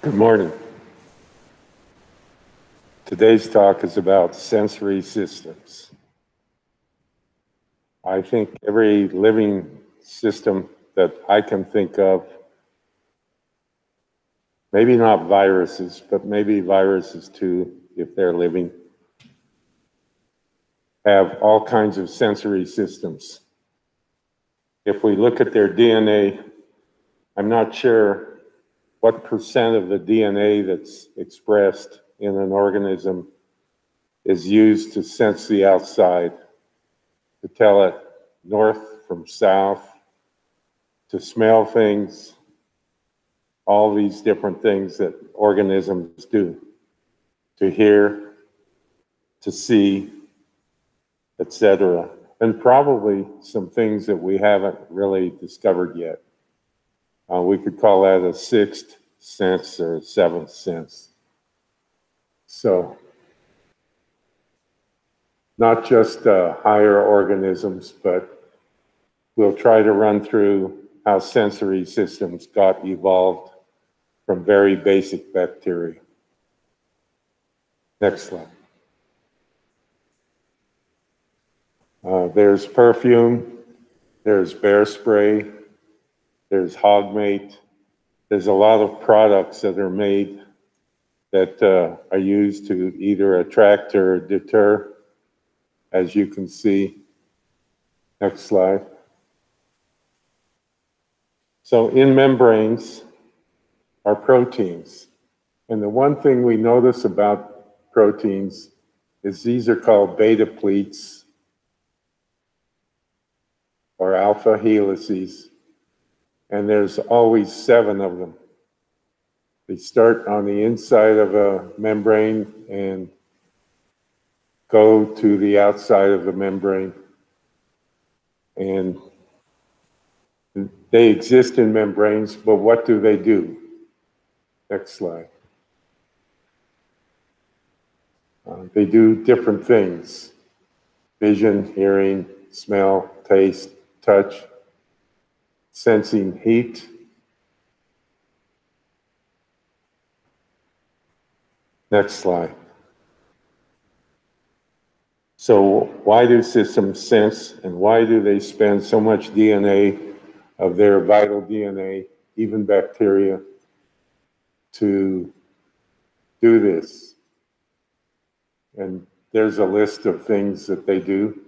Good morning. Today's talk is about sensory systems. I think every living system that I can think of, maybe not viruses, but maybe viruses too, if they're living, have all kinds of sensory systems. If we look at their DNA, I'm not sure what percent of the DNA that's expressed in an organism is used to sense the outside, to tell it north from south, to smell things, all these different things that organisms do, to hear, to see, etc. And probably some things that we haven't really discovered yet. We could call that a sixth sense or a seventh sense. So, not just higher organisms, but we'll try to run through how sensory systems got evolved from very basic bacteria. Next slide. There's perfume, there's bear spray, there's Hogmate. There's a lot of products that are made that are used to either attract or deter, as you can see. Next slide. So in membranes are proteins. And the one thing we notice about proteins is these are called beta pleats or alpha helices. And there's always 7 of them. They start on the inside of a membrane and go to the outside of the membrane. And they exist in membranes, but what do they do? Next slide. They do different things: vision, hearing, smell, taste, touch, sensing heat. Next slide. So why do systems sense, and why do they spend so much DNA of their vital DNA, even bacteria, to do this? And there's a list of things that they do.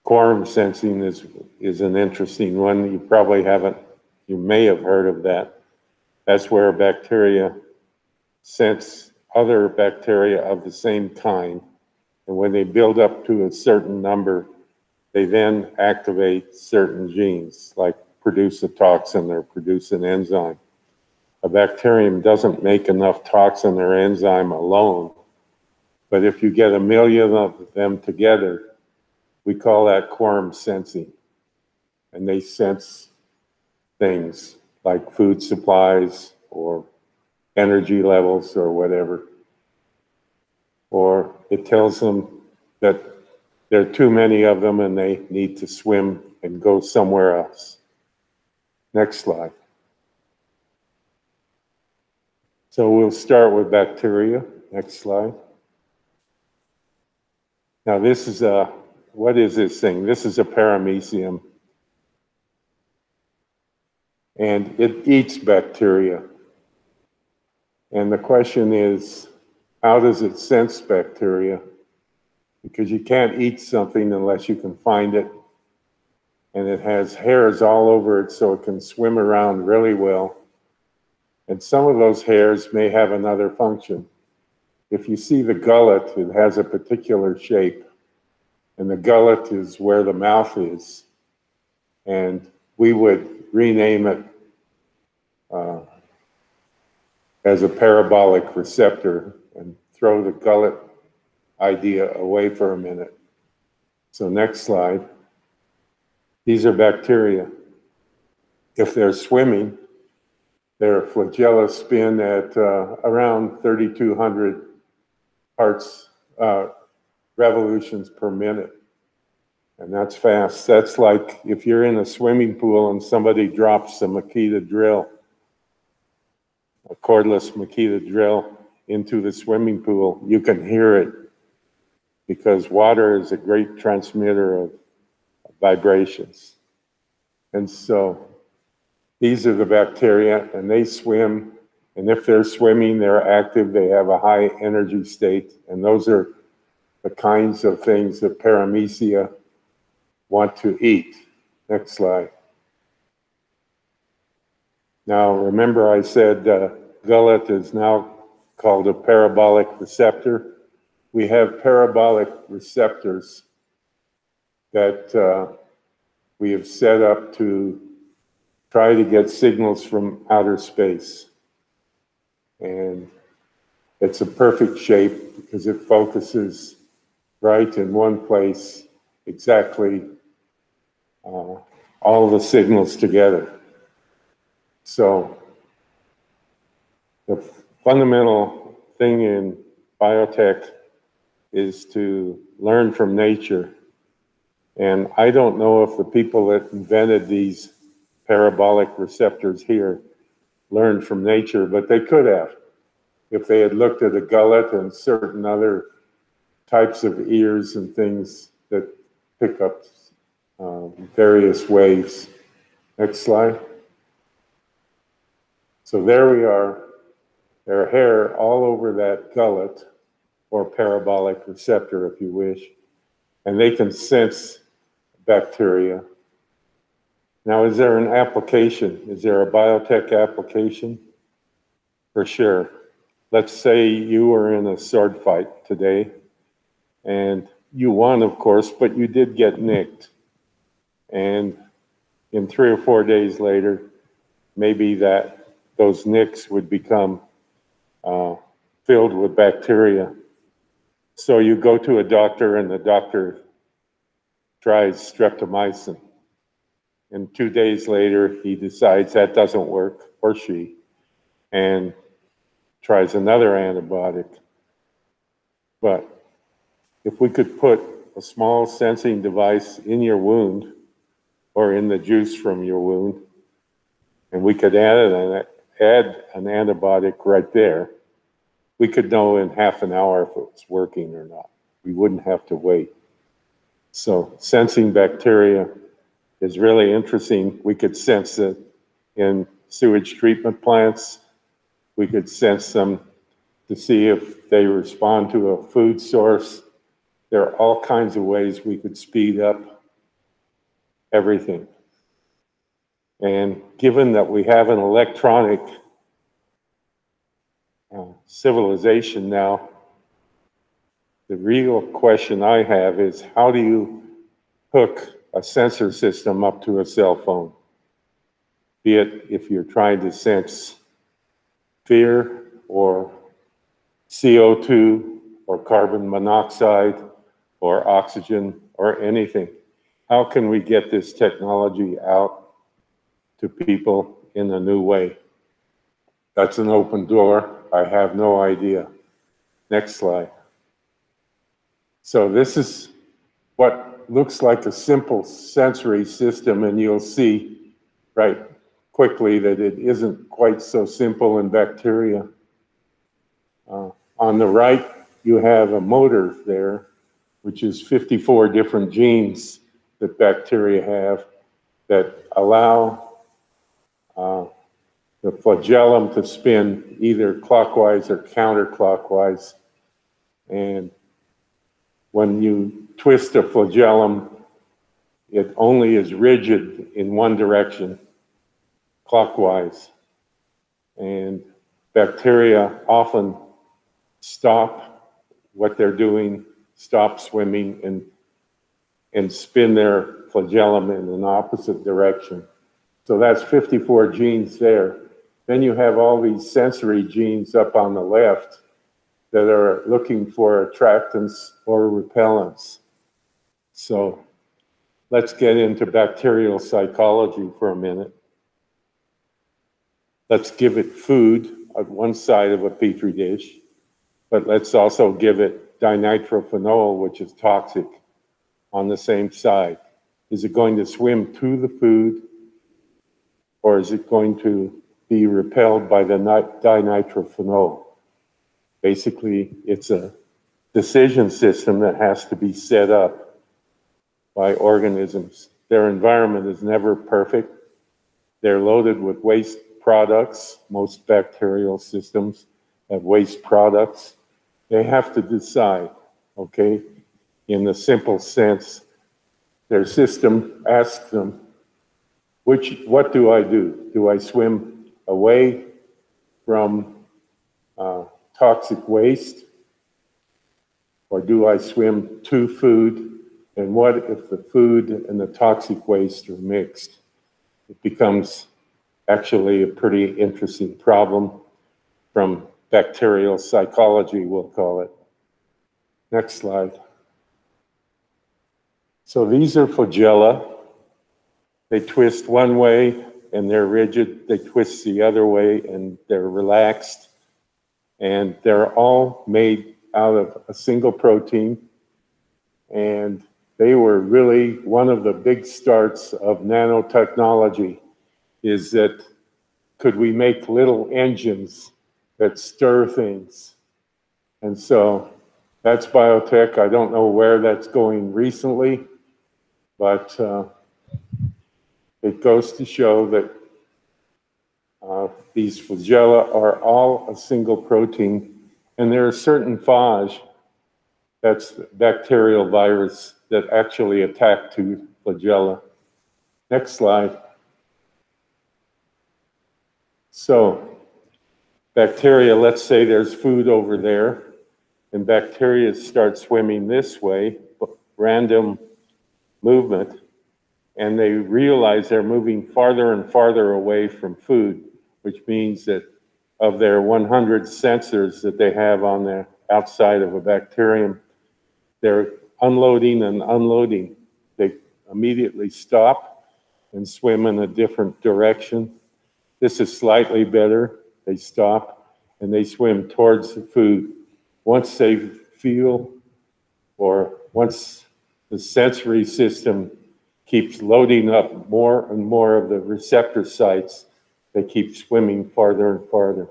Quorum sensing is an interesting one. You may have heard of that. That's where bacteria sense other bacteria of the same kind. And when they build up to a certain number, they then activate certain genes, like produce a toxin or produce an enzyme. A bacterium doesn't make enough toxin or enzyme alone, but if you get 1 million of them together, we call that quorum sensing. And they sense things like food supplies or energy levels or whatever. Or it tells them that there are too many of them and they need to swim and go somewhere else. Next slide. So we'll start with bacteria. Next slide. Now this is what is this thing? This is a paramecium. And it eats bacteria. And the question is, how does it sense bacteria? Because you can't eat something unless you can find it. And it has hairs all over it so it can swim around really well. And some of those hairs may have another function. If you see the gullet, it has a particular shape. And the gullet is where the mouth is. And we would rename it as a parabolic receptor and throw the gullet idea away for a minute. So next slide. These are bacteria. If they're swimming, their flagella spin at around 3,200 revolutions per minute. And that's fast. That's like if you're in a swimming pool and somebody drops a Makita drill, a cordless Makita drill into the swimming pool, you can hear it because water is a great transmitter of vibrations. And so these are the bacteria, and they swim. And if they're swimming, they're active, they have a high energy state. And those are the kinds of things that paramecia want to eat. Next slide. Now, remember I said gullet is now called a parabolic receptor. We have parabolic receptors that we have set up to try to get signals from outer space. And it's a perfect shape because it focuses right in one place, exactly all the signals together. So the fundamental thing in biotech is to learn from nature. And I don't know if the people that invented these parabolic receptors here learned from nature, but they could have. If they had looked at a gullet and certain other types of ears and things that pick up various waves. Next slide. So there we are. There are hair all over that gullet, or parabolic receptor, if you wish, and they can sense bacteria. Now, is there an application? Is there a biotech application? For sure. Let's say you were in a sword fight today, and you won, of course, but you did get nicked. And in 3 or 4 days later, maybe those nicks would become filled with bacteria. So you go to a doctor, and the doctor tries streptomycin. And 2 days later, he decides that doesn't work, or she, and tries another antibiotic. But if we could put a small sensing device in your wound or in the juice from your wound, and we could add an antibiotic right there, we could know in half an hour if it's working or not. We wouldn't have to wait. So sensing bacteria is really interesting. We could sense it in sewage treatment plants. We could sense them to see if they respond to a food source. There are all kinds of ways we could speed up everything. And given that we have an electronic civilization now, the real question I have is, how do you hook a sensor system up to a cell phone? Be it if you're trying to sense fear or CO2 or carbon monoxide or oxygen or anything. How can we get this technology out to people in a new way? That's an open door. I have no idea. Next slide. So this is what looks like a simple sensory system, and you'll see right quickly that it isn't quite so simple in bacteria. On the right, you have a motor there, which is 54 different genes that bacteria have that allow the flagellum to spin either clockwise or counterclockwise. And when you twist a flagellum, it only is rigid in one direction, clockwise. And bacteria often stop what they're doing, stop swimming, and spin their flagellum in an opposite direction. So that's 54 genes there. Then you have all these sensory genes up on the left that are looking for attractants or repellents. So let's get into bacterial psychology for a minute. Let's give it food at one side of a petri dish, but let's also give it dinitrophenol, which is toxic. on the same side? Is it going to swim to the food, or is it going to be repelled by the dinitrophenol? Basically, it's a decision system that has to be set up by organisms. Their environment is never perfect. They're loaded with waste products. Most bacterial systems have waste products. They have to decide, okay? In the simple sense, their system asks them, what do I do? Do I swim away from toxic waste? Or do I swim to food? And what if the food and the toxic waste are mixed? It becomes actually a pretty interesting problem from bacterial psychology, we'll call it. Next slide. So these are flagella. They twist one way and they're rigid. They twist the other way and they're relaxed. And they're all made out of a single protein. And they were really one of the big starts of nanotechnology, is that could we make little engines that stir things? And so that's biotech. I don't know where that's going recently, but it goes to show that these flagella are all a single protein, and there are certain phage, that's bacterial virus, that actually attack to flagella. Next slide. So bacteria, let's say there's food over there, and bacteria start swimming this way, random movement, and they realize they're moving farther and farther away from food, which means that of their 100 sensors that they have on the outside of a bacterium, they're unloading and unloading. They immediately stop and swim in a different direction. This is slightly better. They stop and they swim towards the food. Once they feel, or once the sensory system keeps loading up more and more of the receptor sites, they keep swimming farther and farther.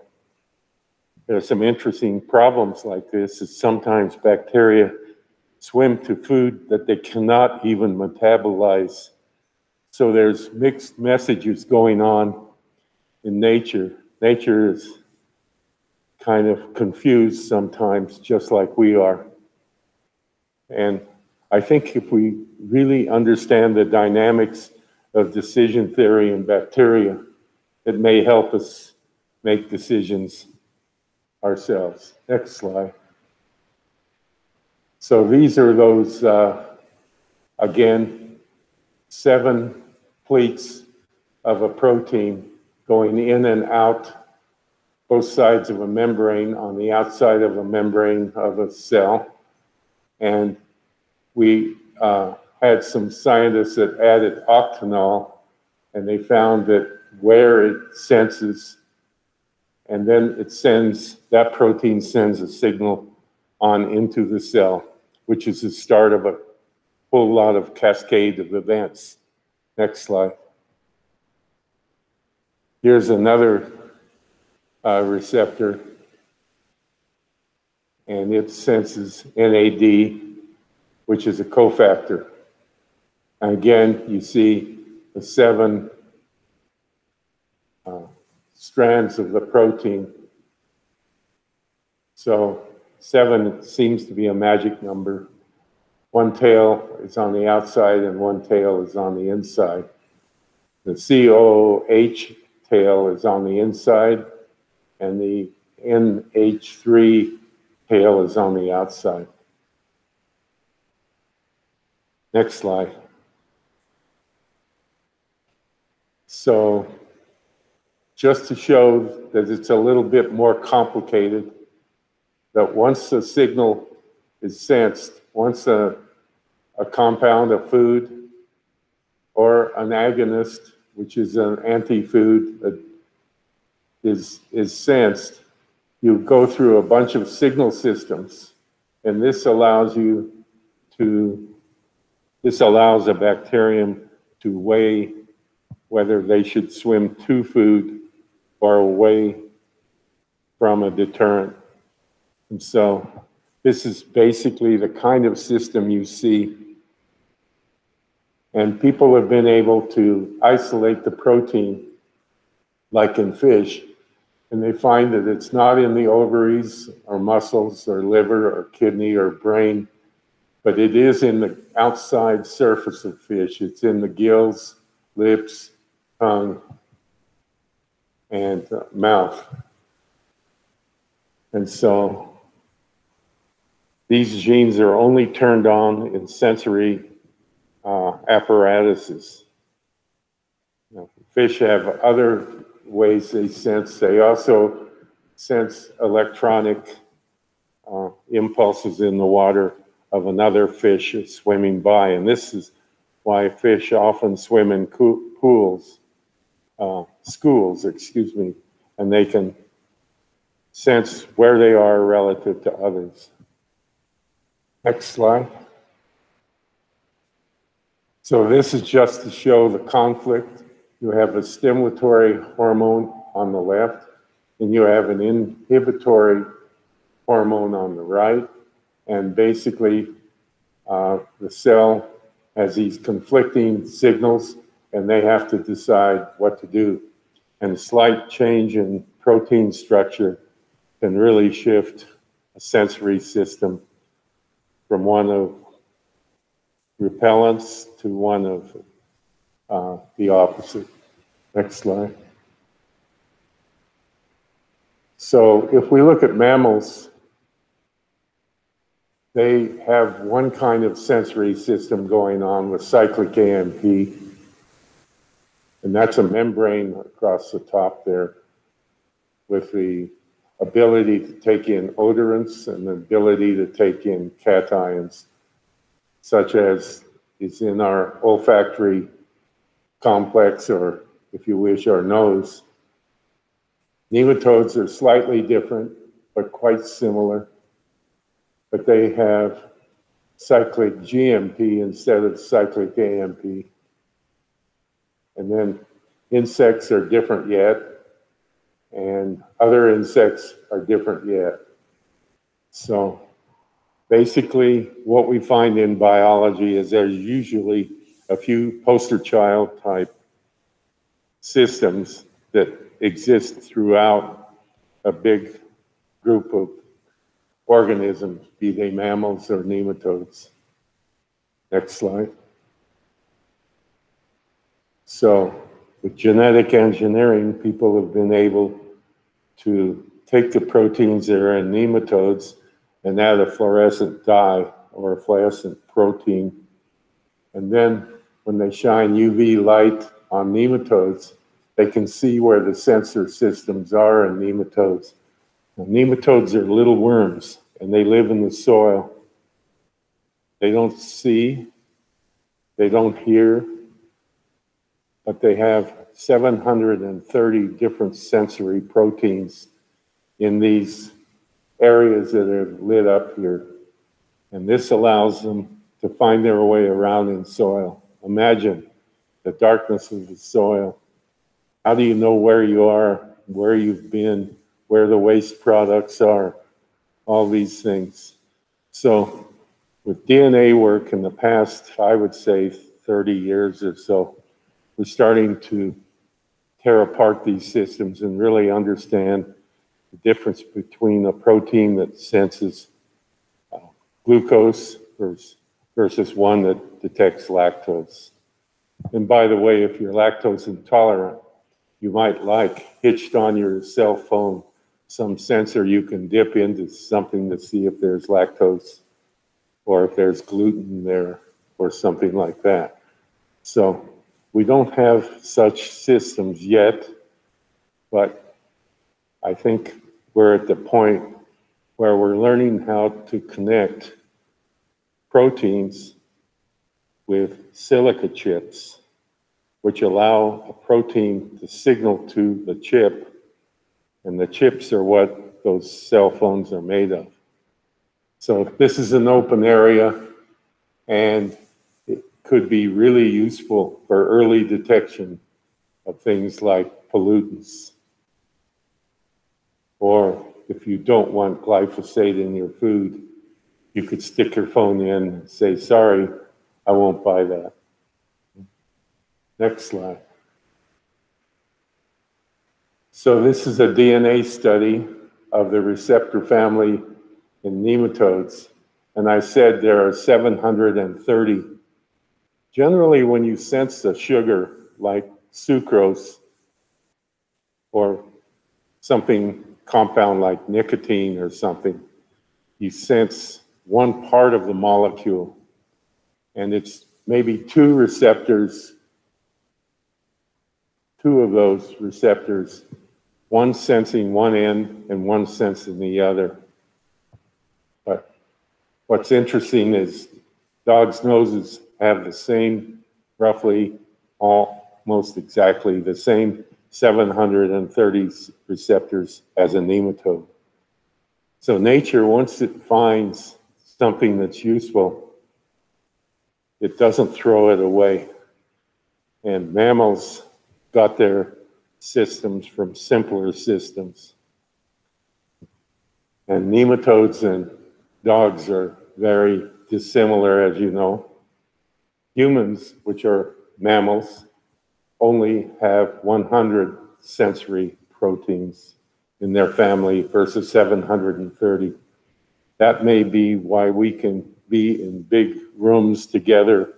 There are some interesting problems like this, is sometimes bacteria swim to food that they cannot even metabolize. So there's mixed messages going on in nature. Nature is kind of confused sometimes, just like we are. And I think if we really understand the dynamics of decision theory in bacteria, it may help us make decisions ourselves. Next slide. So these are those, again, 7 pleats of a protein going in and out both sides of a membrane, on the outside of a membrane of a cell. And we had some scientists that added octanol, and they found that where it senses, and then it sends, that protein sends a signal on into the cell, which is the start of a whole lot of cascade of events. Next slide. Here's another receptor, and it senses NAD, which is a cofactor. And again, you see the 7 strands of the protein. So 7 seems to be a magic number. One tail is on the outside and one tail is on the inside. The COOH tail is on the inside, and the NH3 tail is on the outside. Next slide. So just to show that it's a little bit more complicated, that once a signal is sensed, once a compound, a food, or an agonist, which is an anti-food that is sensed, you go through a bunch of signal systems, and this allows you to This allows a bacterium to weigh whether they should swim to food or away from a deterrent. And so this is basically the kind of system you see. And people have been able to isolate the protein, like in fish, and they find that it's not in the ovaries or muscles or liver or kidney or brain, but it is in the outside surface of fish. It's in the gills, lips, tongue, and mouth. And so these genes are only turned on in sensory apparatuses. Now, fish have other ways they sense. They also sense electronic impulses in the water of another fish swimming by. And this is why fish often swim in schools, and they can sense where they are relative to others. Next slide. So this is just to show the conflict. You have a stimulatory hormone on the left, and you have an inhibitory hormone on the right. And basically, the cell has these conflicting signals, and they have to decide what to do. And a slight change in protein structure can really shift a sensory system from one of repellence to one of the opposite. Next slide. So if we look at mammals, they have one kind of sensory system going on with cyclic AMP, and that's a membrane across the top there with the ability to take in odorants and the ability to take in cations, such as is in our olfactory complex, or if you wish, our nose. Nematodes are slightly different, but quite similar, but they have cyclic GMP instead of cyclic AMP. And then insects are different yet, and other insects are different yet. So basically, what we find in biology is there's usually a few poster child type systems that exist throughout a big group of organisms, be they mammals or nematodes. Next slide. So with genetic engineering, people have been able to take the proteins that are in nematodes and add a fluorescent dye or a fluorescent protein. And then when they shine UV light on nematodes, they can see where the sensor systems are in nematodes. Now, nematodes are little worms, and they live in the soil. They don't see, they don't hear, but they have 730 different sensory proteins in these areas that are lit up here. And this allows them to find their way around in soil. Imagine the darkness of the soil. How do you know where you are, where you've been, where the waste products are, all these things. So with DNA work in the past, I would say 30 years or so, we're starting to tear apart these systems and really understand the difference between a protein that senses glucose versus one that detects lactose. And by the way, if you're lactose intolerant, you might like hitched on your cell phone some sensor you can dip into something to see if there's lactose or if there's gluten there or something like that. So we don't have such systems yet, but I think we're at the point where we're learning how to connect proteins with silica chips, which allow a protein to signal to the chip, and the chips are what those cell phones are made of. So this is an open area, and could be really useful for early detection of things like pollutants. Or if you don't want glyphosate in your food, you could stick your phone in and say, sorry, I won't buy that. Next slide. So this is a DNA study of the receptor family in nematodes. And I said there are 730. Generally, when you sense a sugar like sucrose or something compound like nicotine or something, you sense one part of the molecule, and it's maybe two receptors, two of those receptors, one sensing one end and one sensing the other. But what's interesting is dogs' noses have the same, roughly almost exactly the same 730 receptors as a nematode. So nature, once it finds something that's useful, it doesn't throw it away. And mammals got their systems from simpler systems. And nematodes and dogs are very dissimilar, as you know. Humans, which are mammals, only have 100 sensory proteins in their family versus 730. That may be why we can be in big rooms together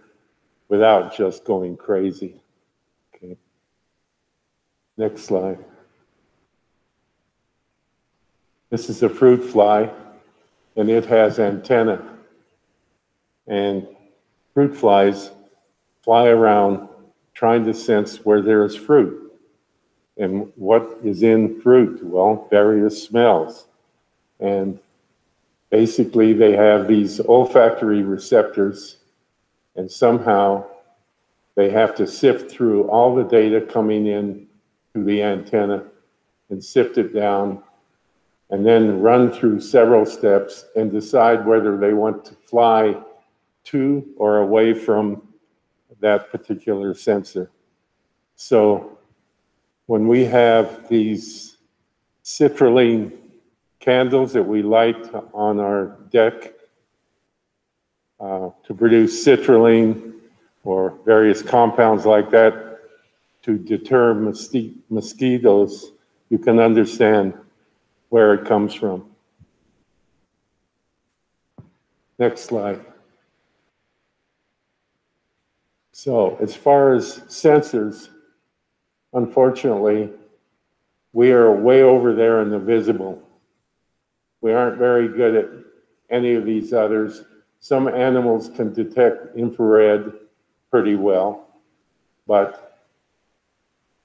without just going crazy. Okay. Next slide. This is a fruit fly, and it has antennae. And fruit flies fly around trying to sense where there is fruit. And what is in fruit? Well, various smells. And basically, they have these olfactory receptors, and somehow they have to sift through all the data coming in to the antenna and sift it down, and then run through several steps and decide whether they want to fly to or away from that particular sensor. So when we have these citrulline candles that we light on our deck to produce citrulline or various compounds like that to deter mosquitoes, you can understand where it comes from. Next slide. So as far as sensors, unfortunately, we are way over there in the visible. We aren't very good at any of these others. Some animals can detect infrared pretty well, but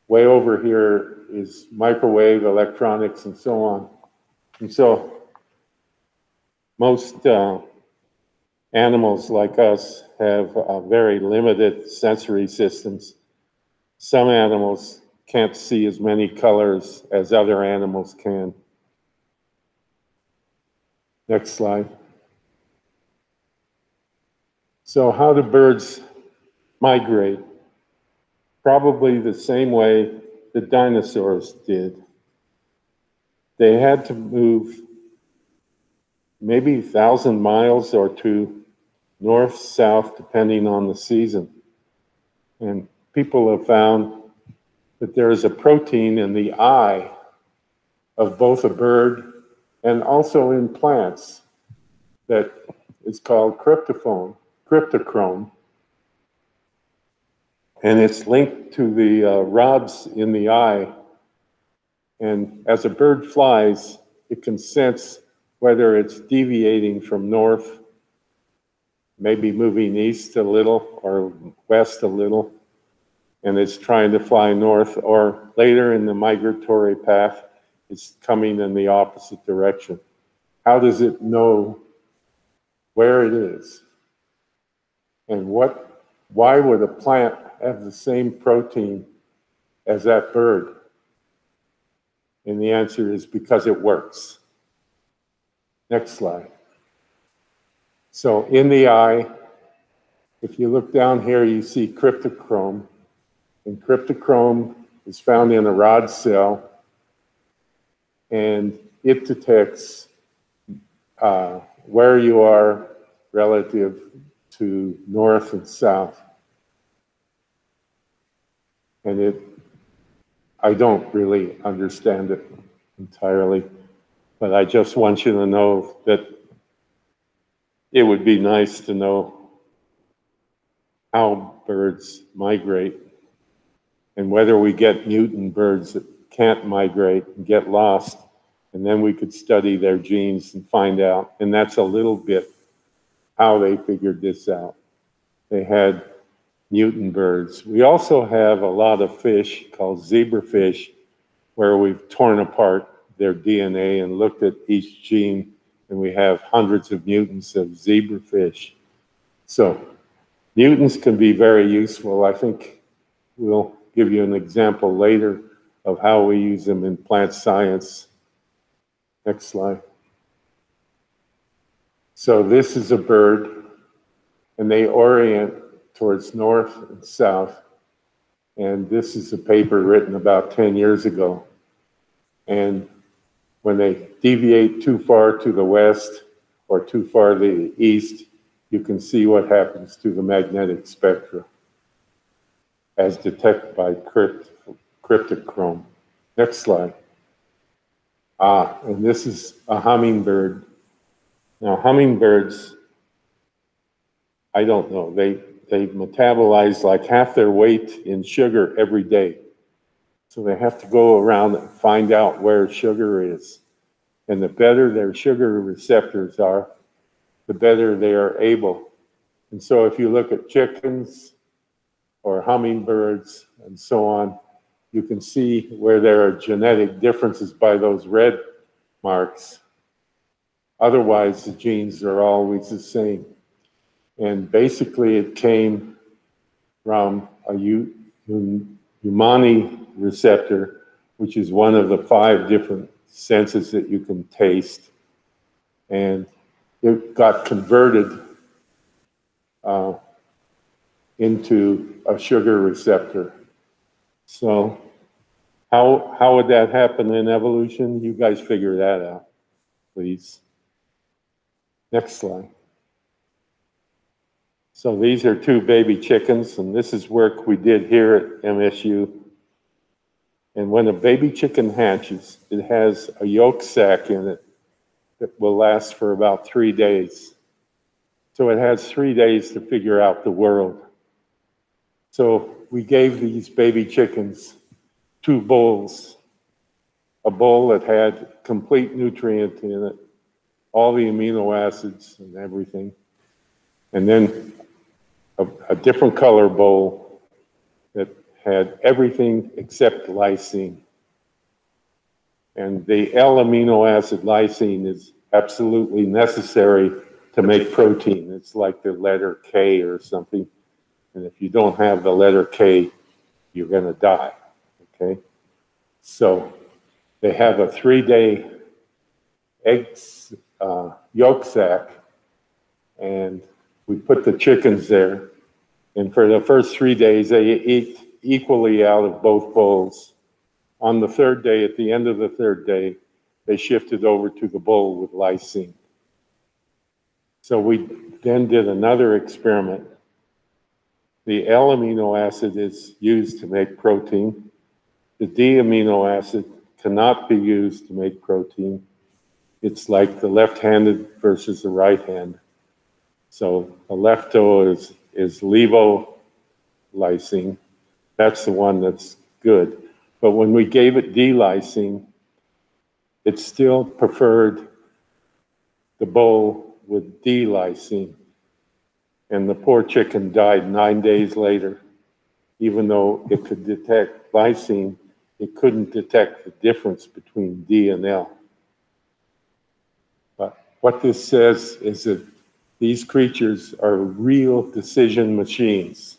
way over here is microwave, electronics, and so on. And so most animals like us have very limited sensory systems. Some animals can't see as many colors as other animals can. Next slide. So how do birds migrate? Probably the same way the dinosaurs did. They had to move maybe 1,000 miles or two north, south, depending on the season. And people have found that there is a protein in the eye of both a bird and also in plants that is called cryptochrome. And it's linked to the rods in the eye. And as a bird flies, it can sense whether it's deviating from north, maybe moving east a little or west a little, and it's trying to fly north, or later in the migratory path, it's coming in the opposite direction. How does it know where it is? And why would a plant have the same protein as that bird? And the answer is because it works. Next slide. So in the eye If you look down here, you see cryptochrome. And cryptochrome is found in a rod cell, and it detects where you are relative to north and south. And I don't really understand it entirely, but I just want you to know that it would be nice to know how birds migrate and whether we get mutant birds that can't migrate and get lost, and then we could study their genes and find out. And that's a little bit how they figured this out. They had mutant birds. We also have a lot of fish called zebrafish where we've torn apart their DNA and looked at each gene, and we have hundreds of mutants of zebrafish. So mutants can be very useful. I think we'll give you an example later of how we use them in plant science. Next slide. So this is a bird, and they orient towards north and south. And this is a paper written about 10 years ago. And when they deviate too far to the west or too far to the east, you can see what happens to the magnetic spectra as detected by cryptochrome. Next slide. And this is a hummingbird. Now, hummingbirds, I don't know, they metabolize like half their weight in sugar every day. So they have to go around and find out where sugar is. And the better their sugar receptors are, the better they are able. And so if you look at chickens or hummingbirds and so on, you can see where there are genetic differences by those red marks. Otherwise, the genes are always the same. And basically, it came from a umami receptor, which is one of the 5 different senses that you can taste. And it got converted into a sugar receptor. So how would that happen in evolution? You guys figure that out, please. Next slide. So these are 2 baby chickens, and this is work we did here at MSU. And when a baby chicken hatches, it has a yolk sac in it that will last for about 3 days. So it has 3 days to figure out the world. So we gave these baby chickens 2 bowls, a bowl that had complete nutrient in it, all the amino acids and everything, and then a different color bowl that had everything except lysine. And the L-amino acid lysine is absolutely necessary to make protein. It's like the letter K or something. And if you don't have the letter K, you're going to die, okay? So they have a 3-day yolk sac, and we put the chickens there. And for the first 3 days, they eat equally out of both bowls. On the 3rd day, at the end of the 3rd day, they shifted over to the bowl with lysine. So we then did another experiment. The L-amino acid is used to make protein. The D-amino acid cannot be used to make protein. It's like the left-handed versus the right-hand. So the lefto is levotyrosine. That's the one that's good. But when we gave it D-lysine, it still preferred the bowl with D-lysine. And the poor chicken died 9 days later. Even though it could detect lysine, it couldn't detect the difference between D and L. But what this says is that these creatures are real decision machines,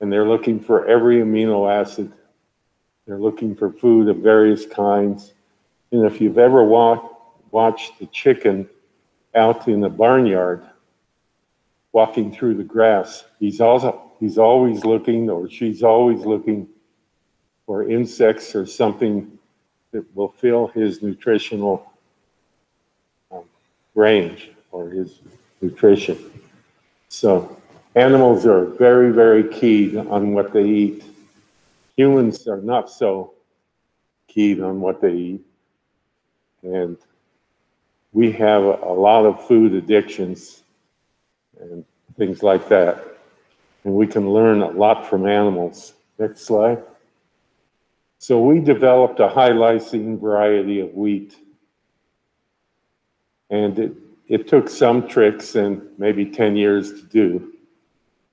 and they're looking for every amino acid. They're looking for food of various kinds. And if you've ever watched the chicken out in the barnyard, walking through the grass, he's always looking, or she's always looking for insects or something that will fill his nutritional range or his nutrition. So animals are very, very keyed on what they eat. Humans are not so keyed on what they eat. And we have a lot of food addictions and things like that. And we can learn a lot from animals. Next slide. So we developed a high lysine variety of wheat. And it took some tricks and maybe 10 years to do.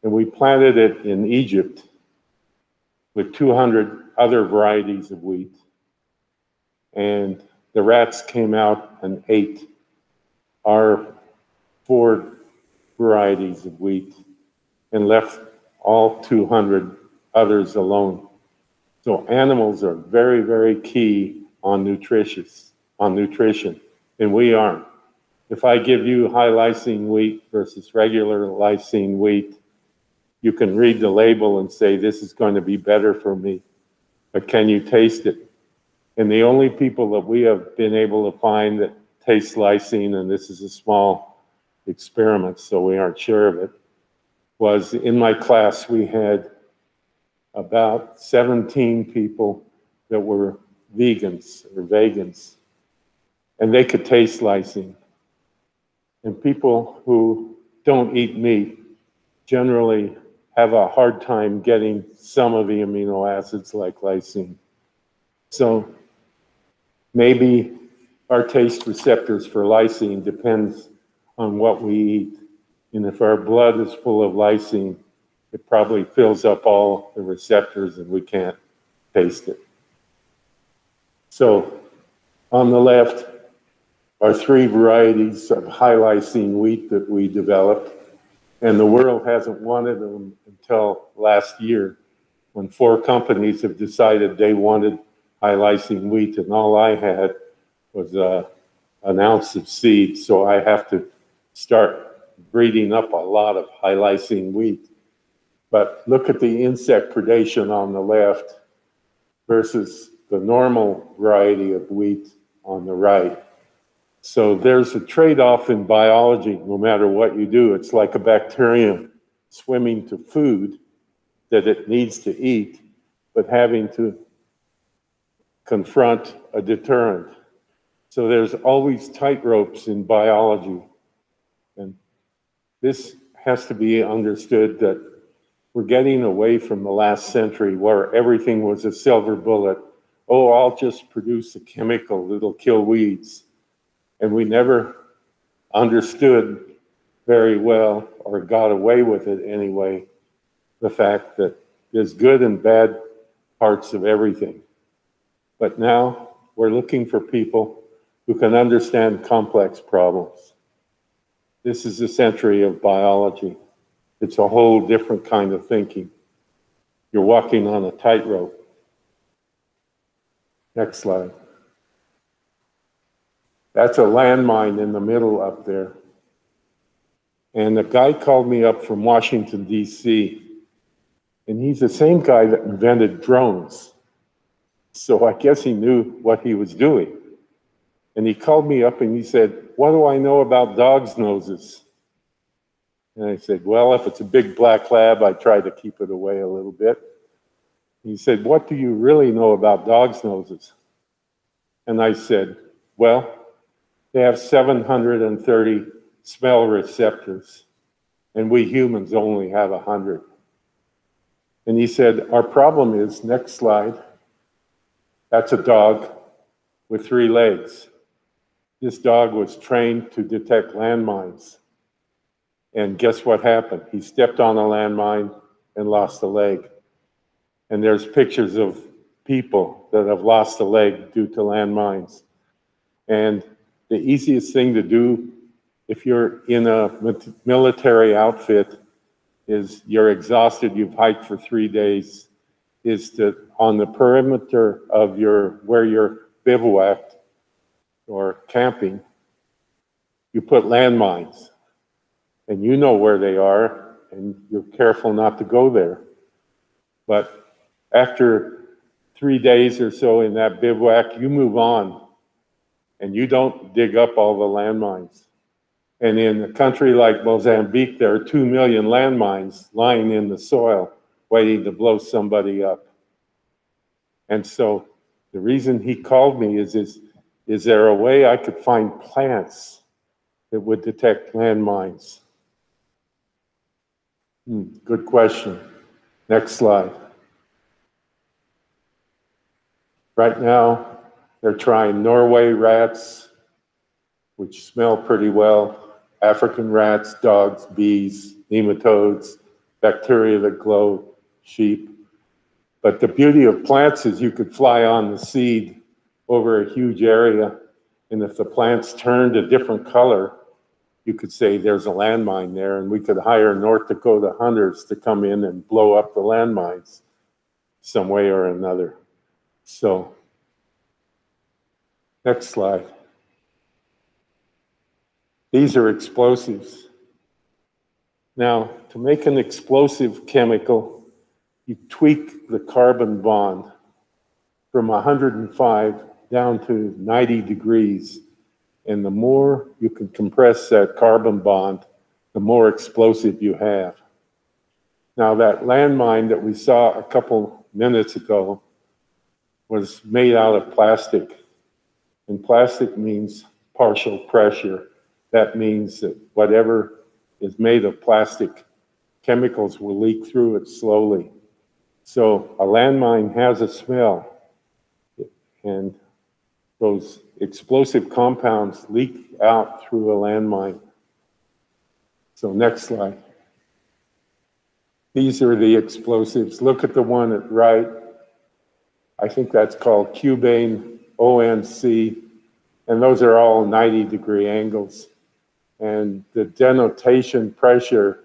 And we planted it in Egypt with 200 other varieties of wheat. And the rats came out and ate our 4 varieties of wheat and left all 200 others alone. So animals are very, very key on nutrition, and we aren't. If I give you high lysine wheat versus regular lysine wheat, you can read the label and say, this is going to be better for me, but can you taste it? And the only people that we have been able to find that taste lysine, and this is a small experiment, so we aren't sure of it, was in my class we had about 17 people that were vegans or vegans, and they could taste lysine. And people who don't eat meat generally have a hard time getting some of the amino acids like lysine. So maybe our taste receptors for lysine depends on what we eat. And if our blood is full of lysine, it probably fills up all the receptors and we can't taste it. So on the left are 3 varieties of high lysine wheat that we developed. And the world hasn't wanted them until last year, when 4 companies have decided they wanted high lysine wheat, and all I had was an ounce of seed. So I have to start breeding up a lot of high lysine wheat. But look at the insect predation on the left versus the normal variety of wheat on the right. So there's a trade-off in biology. No matter what you do, it's like a bacterium swimming to food that it needs to eat, but having to confront a deterrent. So there's always tightropes in biology. And this has to be understood, that we're getting away from the last century where everything was a silver bullet. Oh, I'll just produce a chemical that'll kill weeds. And we never understood very well, or got away with it anyway, the fact that there's good and bad parts of everything. But now we're looking for people who can understand complex problems. This is a century of biology. It's a whole different kind of thinking. You're walking on a tightrope. Next slide. That's a landmine in the middle up there. And the guy called me up from Washington, D.C., and he's the same guy that invented drones. So I guess he knew what he was doing. And he called me up and he said, what do I know about dogs' noses? And I said, well, if it's a big black lab, I try to keep it away a little bit. He said, what do you really know about dogs' noses? And I said, well, they have 730 smell receptors, and we humans only have 100. And he said, our problem is, next slide, that's a dog with 3 legs. This dog was trained to detect landmines. And guess what happened? He stepped on a landmine and lost a leg. And there's pictures of people that have lost a leg due to landmines. And the easiest thing to do if you're in a military outfit is you're exhausted, you've hiked for 3 days, is to, on the perimeter of where you're bivouacked or camping, you put landmines. and you know where they are, and you're careful not to go there. But after 3 days or so in that bivouac, you move on, and you don't dig up all the landmines. And in a country like Mozambique, there are 2 million landmines lying in the soil, waiting to blow somebody up. And so the reason he called me is there a way I could find plants that would detect landmines? Good question. Next slide. Right now, they're trying Norway rats, which smell pretty well, African rats, dogs, bees, nematodes, bacteria that glow, sheep. But the beauty of plants is you could fly on the seed over a huge area, and if the plants turned a different color, you could say there's a landmine there, and we could hire North Dakota hunters to come in and blow up the landmines some way or another. So, next slide. These are explosives. Now, to make an explosive chemical, you tweak the carbon bond from 105 down to 90 degrees. And the more you can compress that carbon bond, the more explosive you have. Now, that landmine that we saw a couple minutes ago was made out of plastic. And plastic means partial pressure. That means that whatever is made of plastic, chemicals will leak through it slowly. So a landmine has a smell, and those explosive compounds leak out through a landmine. So next slide. These are the explosives. Look at the one at right. I think that's called cubane, ONC, and those are all 90-degree angles. And the denotation pressure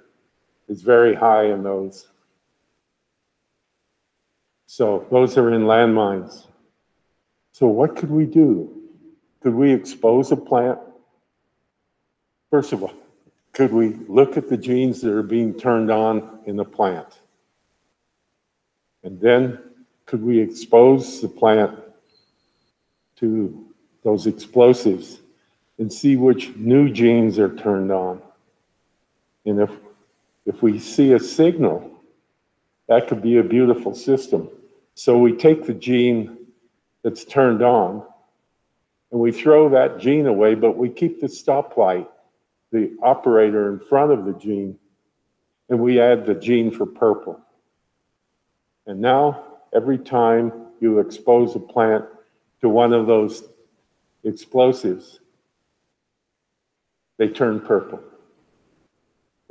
is very high in those. So those are in landmines. So what could we do? Could we expose a plant? First of all, could we look at the genes that are being turned on in the plant? And then could we expose the plant to those explosives and see which new genes are turned on? And if we see a signal, that could be a beautiful system. So we take the gene that's turned on and we throw that gene away, but we keep the stoplight, the operator in front of the gene, and we add the gene for purple. And now, every time you expose a plant to one of those explosives, they turn purple.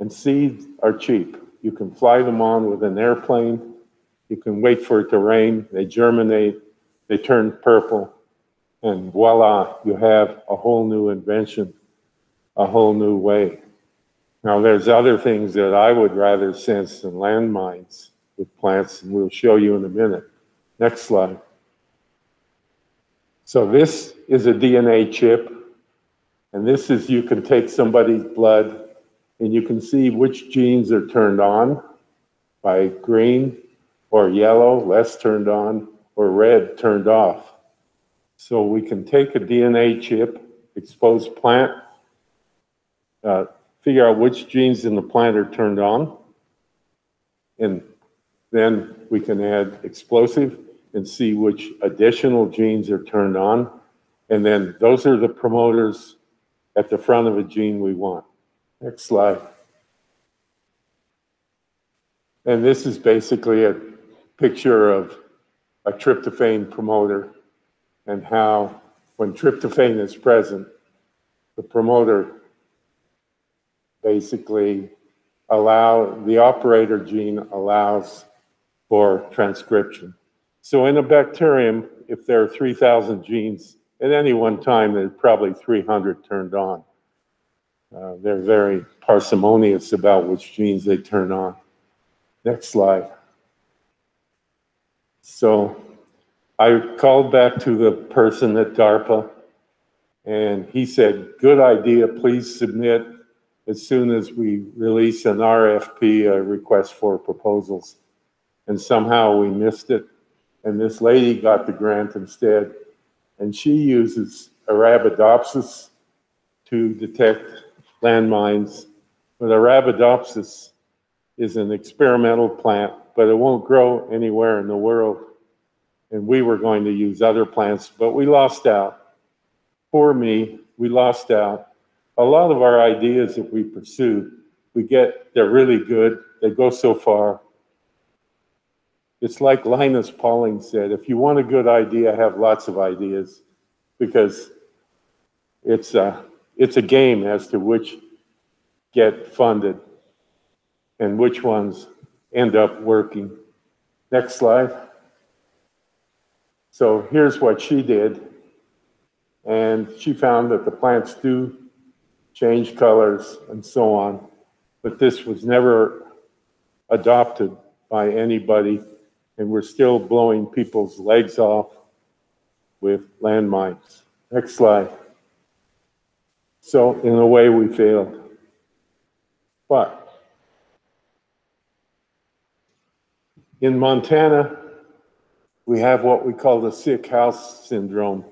And seeds are cheap. You can fly them on with an airplane. You can wait for it to rain. They germinate. They turn purple. And voila, you have a whole new invention, a whole new way. Now, there's other things that I would rather sense than landmines with plants, and we'll show you in a minute. Next slide. So this is a DNA chip, and this is, you can take somebody's blood, and you can see which genes are turned on by green or yellow, less turned on, or red, turned off. So we can take a DNA chip, expose plant, figure out which genes in the plant are turned on, and then we can add explosive and see which additional genes are turned on, and then those are the promoters at the front of a gene we want. Next slide. And this is basically a picture of a tryptophan promoter and how when tryptophan is present, the promoter basically the operator gene allows for transcription. So in a bacterium, if there are 3,000 genes, at any one time, there's probably 300 turned on. They're very parsimonious about which genes they turn on. Next slide. So I called back to the person at DARPA, and he said, good idea, please submit as soon as we release an RFP, a request for proposals. And somehow we missed it. And this lady got the grant instead. And she uses Arabidopsis to detect landmines. But Arabidopsis is an experimental plant, but it won't grow anywhere in the world. And we were going to use other plants, but we lost out. Poor me, we lost out. A lot of our ideas that we pursue, they're really good. They go so far. It's like Linus Pauling said, if you want a good idea, have lots of ideas, because it's a game as to which get funded and which ones end up working. Next slide. So here's what she did. And she found that the plants do change colors and so on, but this was never adopted by anybody, and we're still blowing people's legs off with landmines. Next slide. So in a way, we failed. But in Montana, we have what we call the sick house syndrome,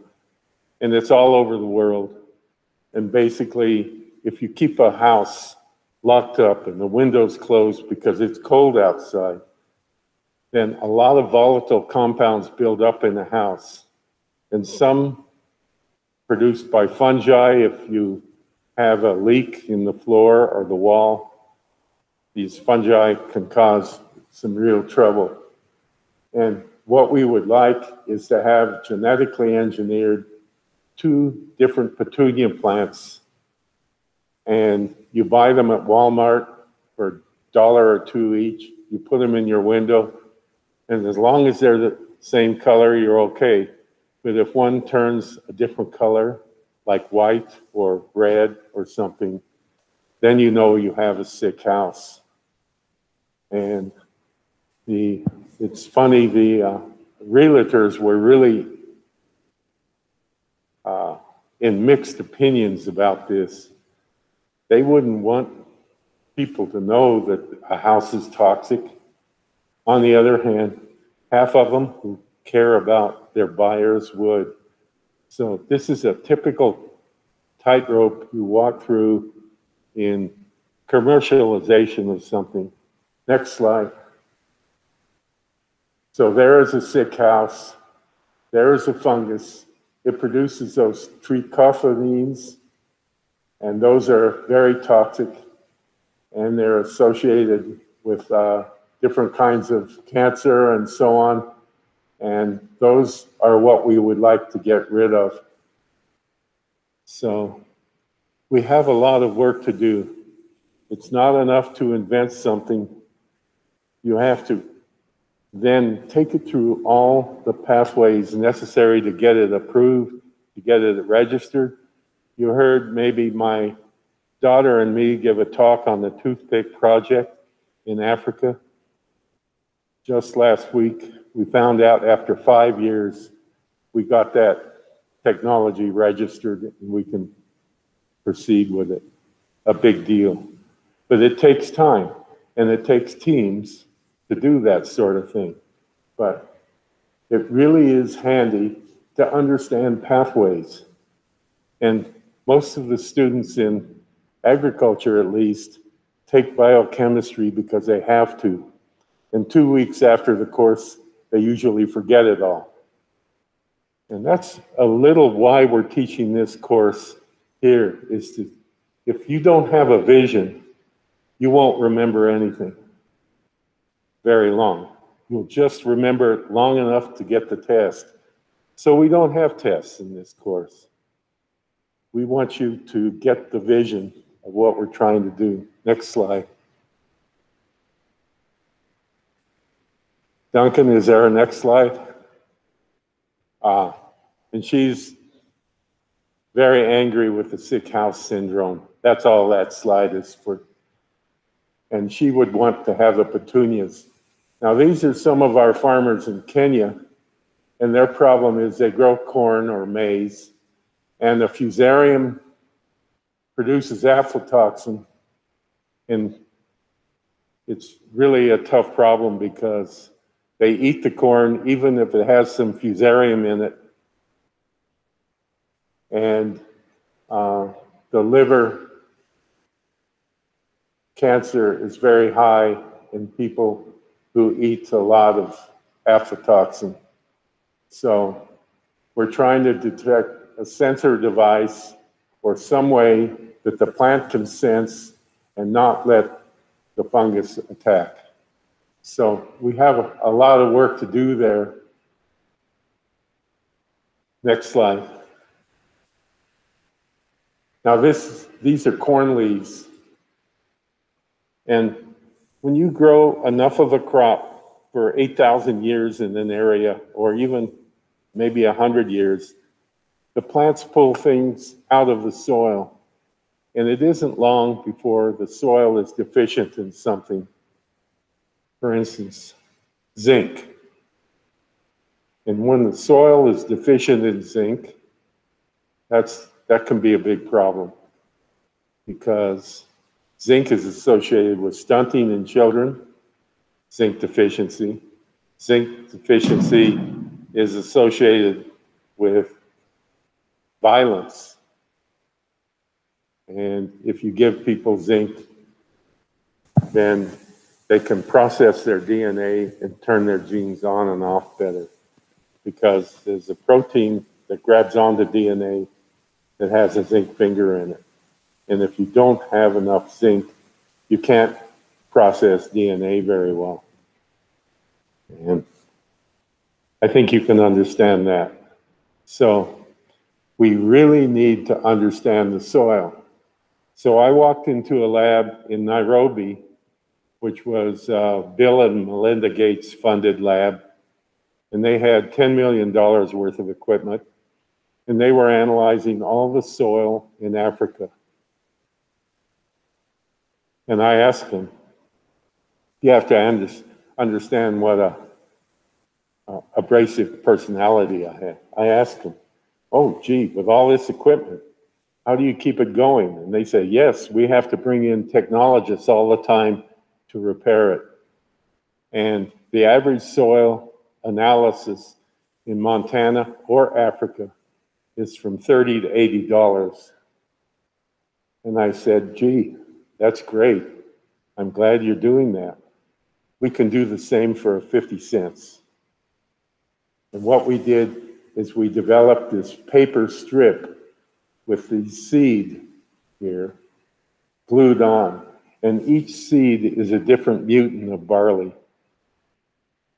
and it's all over the world. And basically, if you keep a house locked up and the windows closed because it's cold outside, then a lot of volatile compounds build up in the house. And some produced by fungi, if you have a leak in the floor or the wall, these fungi can cause some real trouble. And what we would like is to have genetically engineered 2 different petunia plants, and you buy them at Walmart for $1 or $2 each. You put them in your window, and as long as they're the same color, you're okay. But if one turns a different color, like white or red or something, then you know you have a sick house. And it's funny, the realtors were really in mixed opinions about this. They wouldn't want people to know that a house is toxic. On the other hand, half of them who care about their buyers would. So this is a typical tightrope you walk through in commercialization of something. Next slide. So there is a sick house. There is a fungus. It produces those trichophanines, and those are very toxic, and they're associated with different kinds of cancer and so on, and those are what we would like to get rid of. So we have a lot of work to do. It's not enough to invent something. You have to then take it through all the pathways necessary to get it approved, to get it registered. You heard maybe my daughter and me give a talk on the toothpick project in Africa. Just last week, we found out after 5 years, we got that technology registered and we can proceed with it. A big deal. But it takes time, and it takes teams to do that sort of thing. But it really is handy to understand pathways. And most of the students in agriculture, at least, take biochemistry because they have to. And 2 weeks after the course, they usually forget it all. And that's a little why we're teaching this course here, is to, if you don't have a vision, you won't remember anything very long. You'll just remember it long enough to get the test. So we don't have tests in this course. We want you to get the vision of what we're trying to do. Next slide. Duncan, is there a next slide? And she's very angry with the sick house syndrome. That's all that slide is for. And she would want to have the petunias. Now, these are some of our farmers in Kenya, and their problem is they grow corn or maize, and the fusarium produces aflatoxin, And it's really a tough problem because they eat the corn even if it has some fusarium in it. And the liver cancer is very high in people who eat a lot of aflatoxin. So we're trying to detect a sensor device or some way that the plant can sense and not let the fungus attack. So we have a lot of work to do there. Next slide. Now these are corn leaves. And when you grow enough of a crop for 8,000 years in an area, or even maybe 100 years, the plants pull things out of the soil. And it isn't long before the soil is deficient in something. For instance, zinc. And when the soil is deficient in zinc, that can be a big problem because zinc is associated with stunting in children, zinc deficiency. Zinc deficiency is associated with violence. And if you give people zinc, then they can process their DNA and turn their genes on and off better because there's a protein that grabs onto DNA that has a zinc finger in it. And if you don't have enough zinc, you can't process DNA very well. And I think you can understand that. So we really need to understand the soil. So I walked into a lab in Nairobi, which was Bill and Melinda Gates funded lab, and they had $10 million worth of equipment, and they were analyzing all the soil in Africa. And I asked them, you have to understand what a abrasive personality I had. I asked them, oh, gee, with all this equipment, how do you keep it going? And they say, yes, we have to bring in technologists all the time to repair it. And the average soil analysis in Montana or Africa is from $30 to $80. And I said, gee, that's great. I'm glad you're doing that. We can do the same for 50 cents. And what we did is we developed this paper strip with the seed here glued on. And each seed is a different mutant of barley.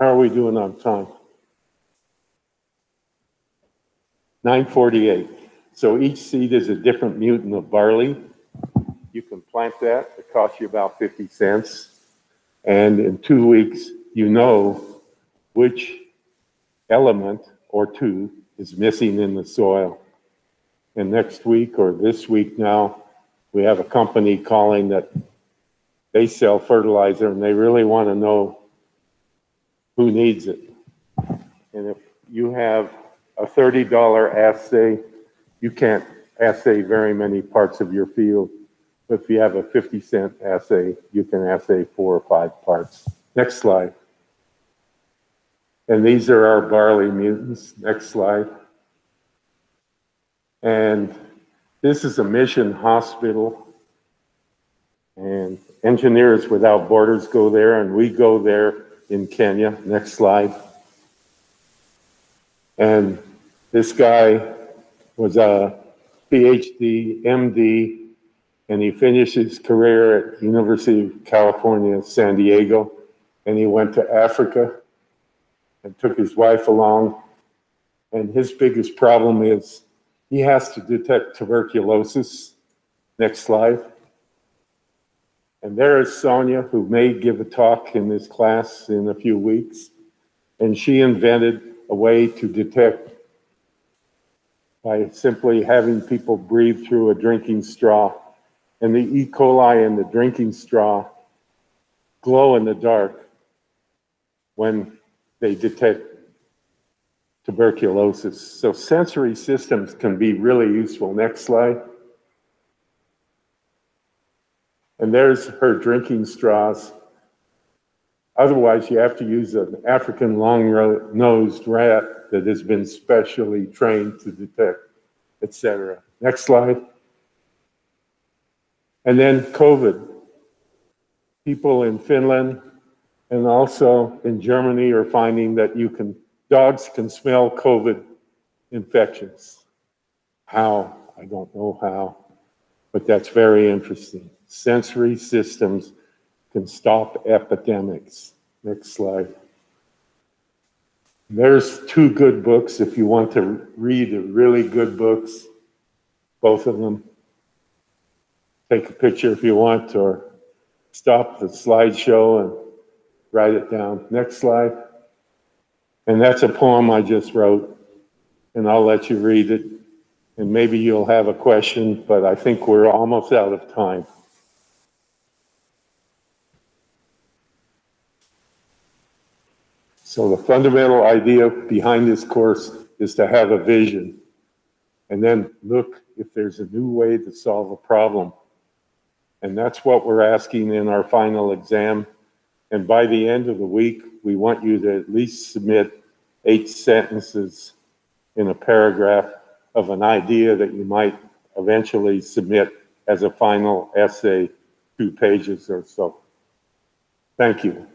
How are we doing on time? 9:48. So each seed is a different mutant of barley. You can plant that. It costs you about 50 cents. And in 2 weeks, you know which element or two is missing in the soil. And next week or this week now, we have a company calling that they sell fertilizer and they really want to know who needs it. And if you have a $30 assay, you can't assay very many parts of your field. But if you have a 50-cent assay, you can assay 4 or 5 parts. Next slide. And these are our barley mutants. Next slide. And this is a mission hospital. And Engineers Without Borders go there, and we go there in Kenya. Next slide. And this guy was a PhD, MD, and he finished his career at University of California, San Diego, and he went to Africa and took his wife along. And his biggest problem is he has to detect tuberculosis. Next slide. And there is Sonia, who may give a talk in this class in a few weeks. And she invented a way to detect by simply having people breathe through a drinking straw. And the E. coli in the drinking straw glow in the dark when they detect tuberculosis. So sensory systems can be really useful. Next slide. And there's her drinking straws. Otherwise, you have to use an African long-nosed rat that has been specially trained to detect, etc. Next slide. And then COVID. People in Finland and also in Germany are finding that dogs can smell COVID infections. How? I don't know how, but that's very interesting. Sensory systems can stop epidemics. Next slide. There's two good books if you want to read really good books, both of them. Take a picture if you want, or stop the slideshow and write it down. Next slide. And that's a poem I just wrote, and I'll let you read it. And maybe you'll have a question, but I think we're almost out of time. So the fundamental idea behind this course is to have a vision and then look if there's a new way to solve a problem. And that's what we're asking in our final exam. And by the end of the week, we want you to at least submit 8 sentences in a paragraph of an idea that you might eventually submit as a final essay, 2 pages or so. Thank you.